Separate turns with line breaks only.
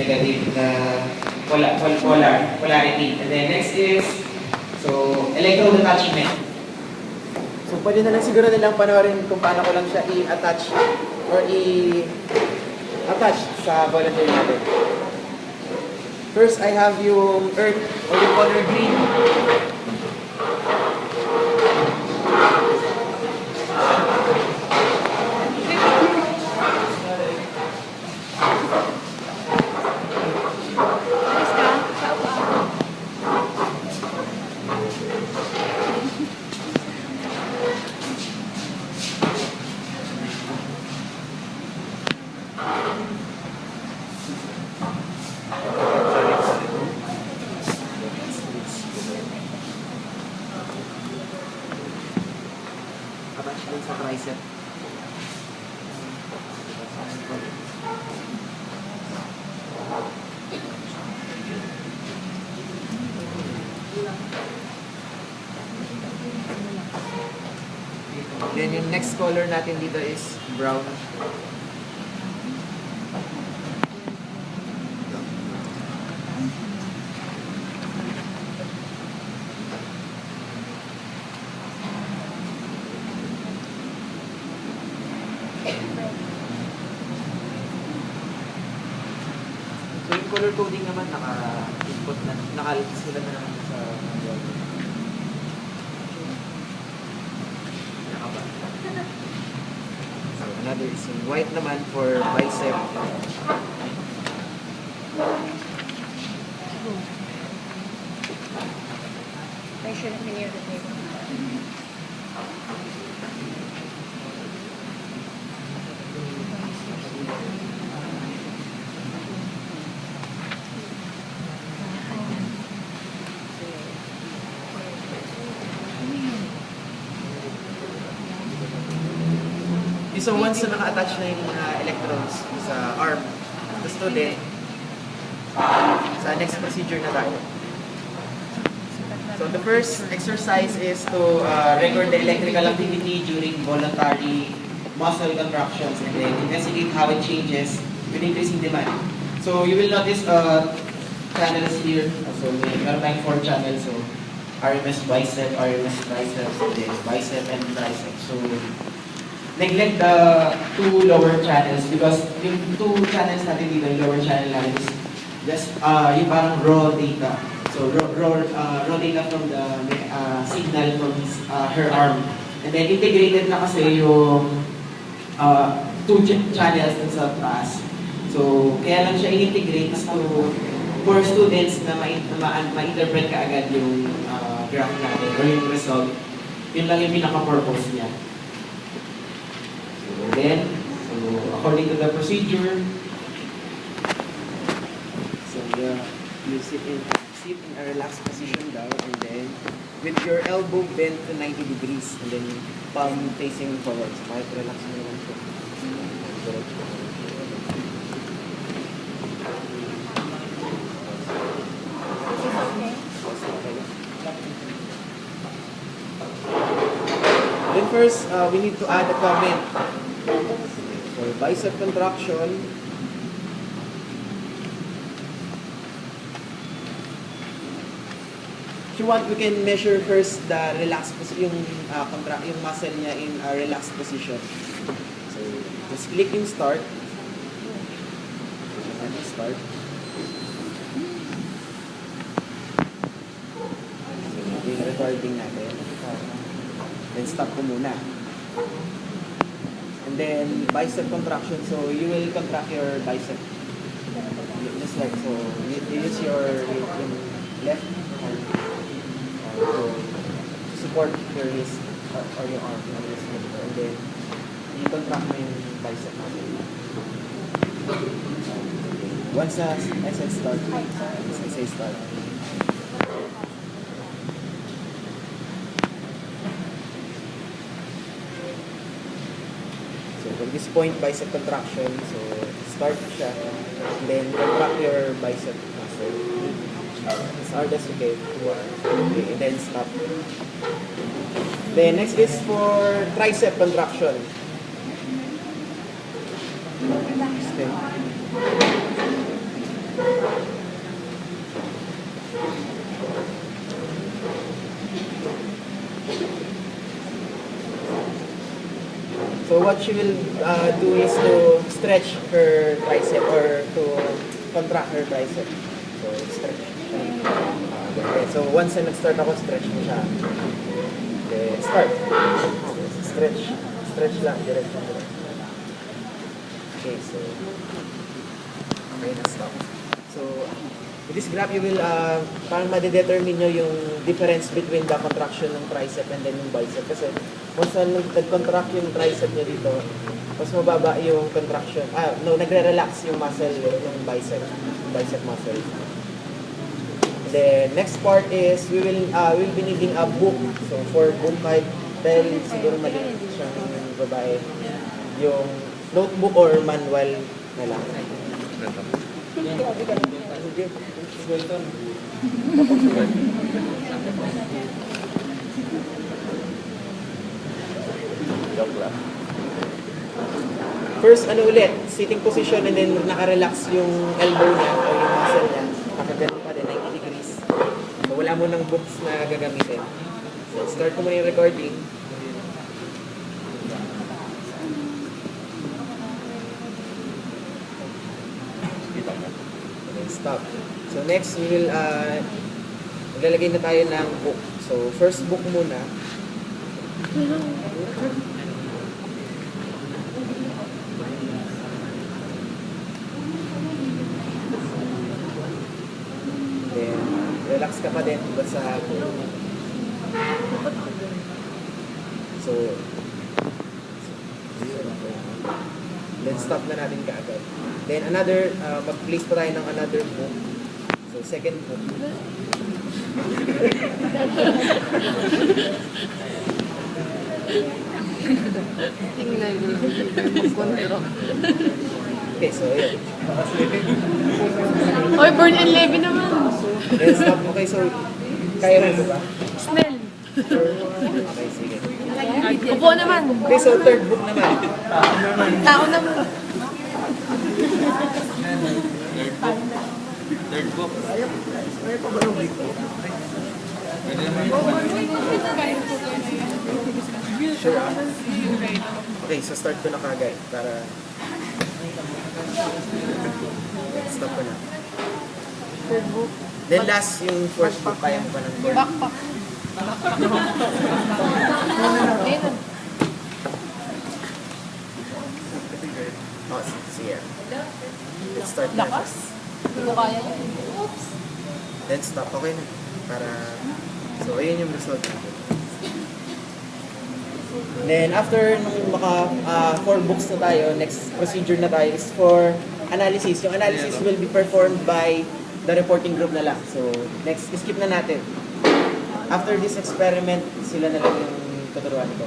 negative na polarity. And then next is, so, electrode attachment.
So, pwede na lang siguro nilang panoorin kung paano ko lang siya i-attach or i-attach sa volunteer natin. First, I have yung earth or yung color green. Attach din sa tricep. Then yung next color natin dito is brown. So yung color coding naman naka-input na, sila na naman sa so another is yung white naman for bicep.
I shouldn't be near the table.
So once na naka-attach na yung mga electrodes sa arm of the student, sa next procedure na tayo. So the first exercise is to record the electrical activity during voluntary muscle contractions and then investigate how it changes with increasing demand. So you will notice channels here. So meron tayong 4 channels. So RMS bicep, RMS triceps, and then bicep and tricep. So neglect the 2 lower channels because yung 2 channels natin dito, yung lower channel natin is just yung parang raw data. So raw data from the signal from her arm. And then integrated na kasi yung 2 channels dun sa taas. So kaya lang siya i-integrate for students na ma-interpret ka agad yung graph natin or yung result. Yun lang yung pinaka-purpose niya. Then, so according to the procedure, so you sit in a relaxed position down, and then with your elbow bent to 90 degrees, and then palm facing forward. So kahit relax mo lang po. Then first, we need to add a comment. For bicep contraction, if you want, we can measure first the relaxed position, yung muscle niya in a relaxed position. So just click in start. And start. So yung recording natin. Then stop ko muna. And then bicep contraction. So you will contract your bicep. Just like so. You use your left arm to support your wrist or your arm. And then you contract mo yung bicep natin. Once I say start. I say start. From this point, bicep contraction, so start siya, and then contract your bicep muscle. As hard as you can, and then stop. Then next is for tricep contraction. what she will do is to stretch her tricep or to contract her tricep. So, stretch. Okay. So, once na nag-start ako, stretch mo siya. Okay, start. Stretch. Stretch lang, diretso. Okay, so, okay, na-stop. So, with this graph, you will, parang madedetermine nyo yung difference between the contraction ng tricep and then yung bicep. Kasi, once na nag-contract yung tricep nyo dito, mas mababa yung contraction, nagre-relax yung muscle, yung bicep muscle. The next part is we will be needing a book. So for book height, dahil siguro mali siyang babae, yung notebook or manual na lang. First, ulit, sitting position and then naka-relax yung elbow niya o yung muscle niya. Nakaganon pa din, 90 degrees. So, wala mo ng books na gagamitin. So, start ko muna yung recording. And then stop. So, next, we will, maglalagay na tayo ng book. So, first book muna. Then, relax ka pa din basta so then stop na natin kaagad. Then another, mag-place pa tayo ng another book. So second book. Okay, so yun.
Oy, Born and Levy naman.
Then stop. Okay, so kaya mo ba?
Snell.
Okay, sige.
Upo naman.
Okay, so third book naman.
Tao naman.
Third book.
Sure. Okay, so start ko na kagad para stop ko na.
Third book.
Then last, yung fourth book, kaya mo pa ng board.
Backpack. Ayun.
Oh, sige. Let's start na.
Lakas. Hindi ko kaya yun. Oops.
Then stop. Okay na. Para, so ayun yung result natin. Then after nung maka 4 books na tayo, next procedure na tayo is for analysis. Yung analysis will be performed by the reporting group na lang. So next, skip na natin. After this experiment, sila na lang yung tuturuan ko.